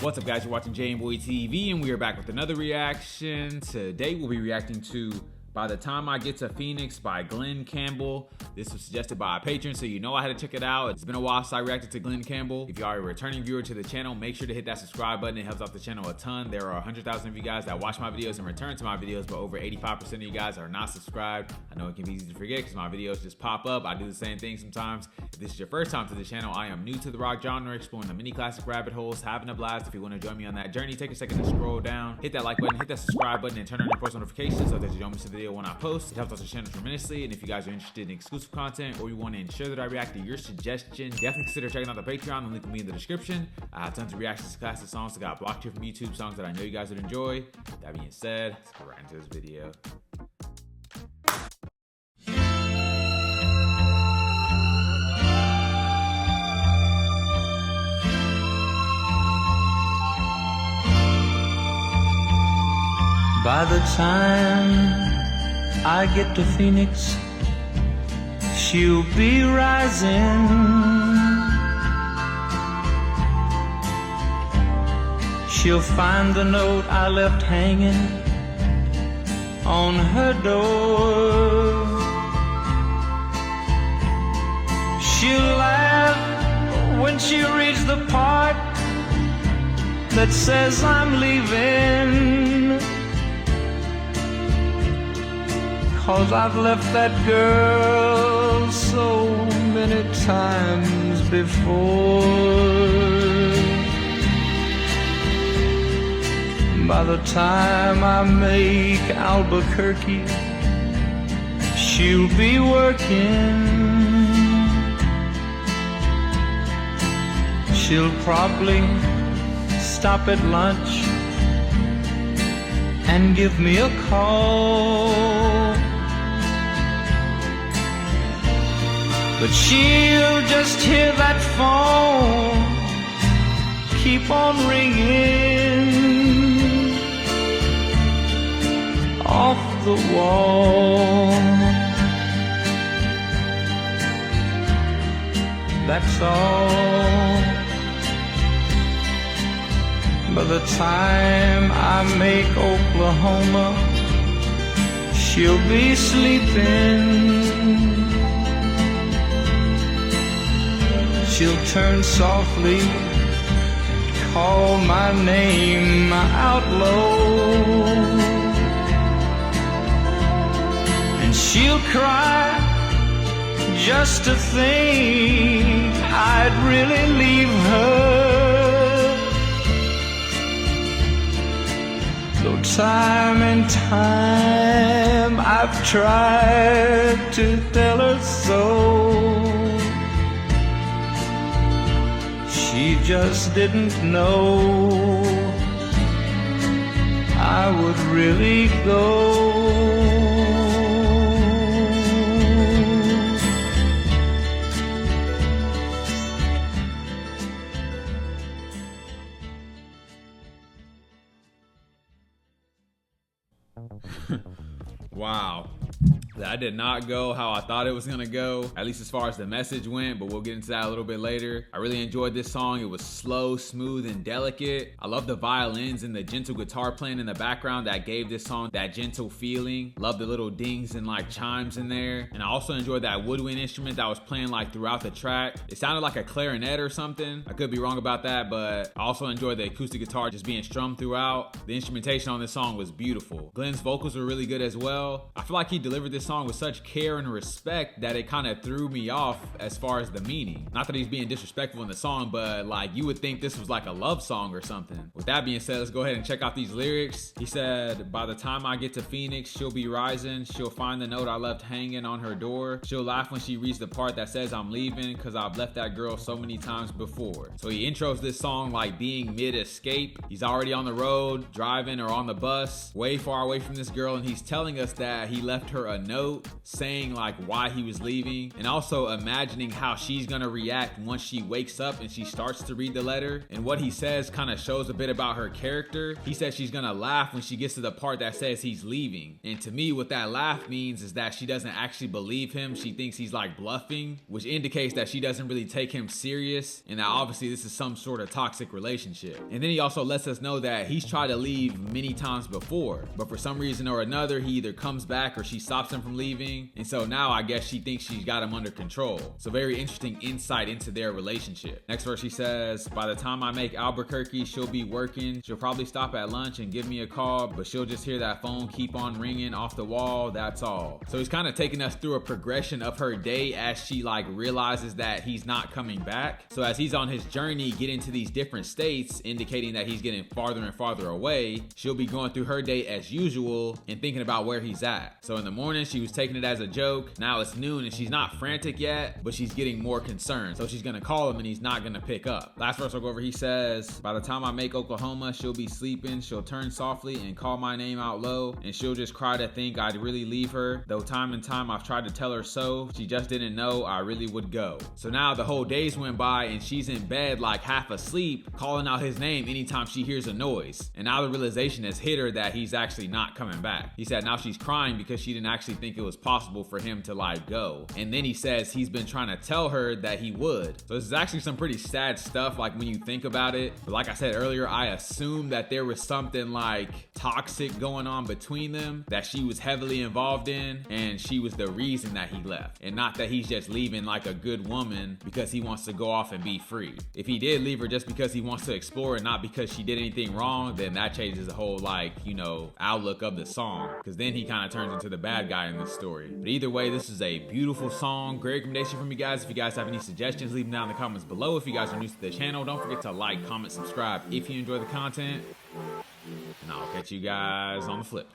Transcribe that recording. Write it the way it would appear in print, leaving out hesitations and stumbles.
What's up, guys? You're watching jmboytv, and we are back with another reaction. Today we'll be reacting to By the Time I Get to Phoenix by Glen Campbell. This was suggested by a patron, so you know I had to check it out. It's been a while since I reacted to Glen Campbell. If you are a returning viewer to the channel, make sure to hit that subscribe button. It helps out the channel a ton. There are 100,000 of you guys that watch my videos and return to my videos, but over 85% of you guys are not subscribed. I know it can be easy to forget because my videos just pop up. I do the same thing sometimes. If this is your first time to the channel, I am new to the rock genre, exploring the mini classic rabbit holes, having a blast. If you want to join me on that journey, take a second to scroll down, hit that like button, hit that subscribe button, and turn on your post notifications so that you don't miss a video when I post. It helps out the channel tremendously. And if you guys are interested in exclusive content or you want to ensure that I react to your suggestion, definitely consider checking out the Patreon. The link will be in the description. I have tons of reactions to classic songs that got blocked here from YouTube, songs that I know you guys would enjoy. That being said, let's get right into this video. By the time I get to Phoenix, she'll be rising. She'll find the note I left hanging on her door. She'll laugh when she reads the part that says I'm leaving, 'cause I've left that girl so many times before. By the time I make Albuquerque, she'll be working. She'll probably stop at lunch and give me a call, but she'll just hear that phone keep on ringing off the wall. That's all. By the time I make Oklahoma, she'll be sleeping. She'll turn softly, call my name out low, and she'll cry just to think I'd really leave her. Though time and time I've tried to tell her so, she just didn't know I would really go. Wow. That did not go how I thought it was gonna go, at least as far as the message went, but we'll get into that a little bit later. I really enjoyed this song. It was slow, smooth, and delicate. I love the violins and the gentle guitar playing in the background that gave this song that gentle feeling. Love the little dings and like chimes in there. And I also enjoyed that woodwind instrument that was playing like throughout the track. It sounded like a clarinet or something. I could be wrong about that, but I also enjoyed the acoustic guitar just being strummed throughout. The instrumentation on this song was beautiful. Glen's vocals were really good as well. I feel like he delivered this song with such care and respect that it kind of threw me off as far as the meaning. Not that he's being disrespectful in the song, but like you would think this was like a love song or something. With that being said, let's go ahead and check out these lyrics. He said, by the time I get to Phoenix, she'll be rising. She'll find the note I left hanging on her door. She'll laugh when she reads the part that says I'm leaving, 'cause I've left that girl so many times before. So he intros this song like being mid-escape. He's already on the road, driving or on the bus, way far away from this girl, and he's telling us that he left her a note. note saying like why he was leaving, and also imagining how she's gonna react once she wakes up and she starts to read the letter. And what he says kind of shows a bit about her character. He says she's gonna laugh when she gets to the part that says he's leaving. And to me, what that laugh means is that she doesn't actually believe him. She thinks he's like bluffing, which indicates that she doesn't really take him serious, and that obviously this is some sort of toxic relationship. And then he also lets us know that he's tried to leave many times before, but for some reason or another, he either comes back or she stops him from leaving. And so now I guess she thinks she's got him under control. So very interesting insight into their relationship. Next verse, he says, by the time I make Albuquerque, she'll be working. She'll probably stop at lunch and give me a call, but she'll just hear that phone keep on ringing off the wall. That's all. So he's kind of taking us through a progression of her day as she like realizes that he's not coming back. So as he's on his journey getting to these different states, indicating that he's getting farther and farther away, she'll be going through her day as usual and thinking about where he's at. So in the morning, she was taking it as a joke. Now it's noon and she's not frantic yet, but she's getting more concerned. So she's gonna call him and he's not gonna pick up. Last verse I'll go over, he says, by the time I make Oklahoma, she'll be sleeping. She'll turn softly and call my name out low, and she'll just cry to think I'd really leave her. Though time and time I've tried to tell her so, she just didn't know I really would go. So now the whole day's went by and she's in bed like half asleep, calling out his name anytime she hears a noise. And now the realization has hit her that he's actually not coming back. He said now she's crying because she didn't actually think it was possible for him to like go. And then he says he's been trying to tell her that he would. So this is actually some pretty sad stuff like when you think about it. But like I said earlier, I assumed that there was something like toxic going on between them that she was heavily involved in, and she was the reason that he left, and not that he's just leaving like a good woman because he wants to go off and be free. If he did leave her just because he wants to explore and not because she did anything wrong, then that changes the whole like, you know, outlook of the song, because then he kind of turns into the bad guy in this story. But either way, this is a beautiful song. Great recommendation from you guys. If you guys have any suggestions, leave them down in the comments below. If you guys are new to the channel, don't forget to like, comment, subscribe if you enjoy the content, and I'll catch you guys on the flip.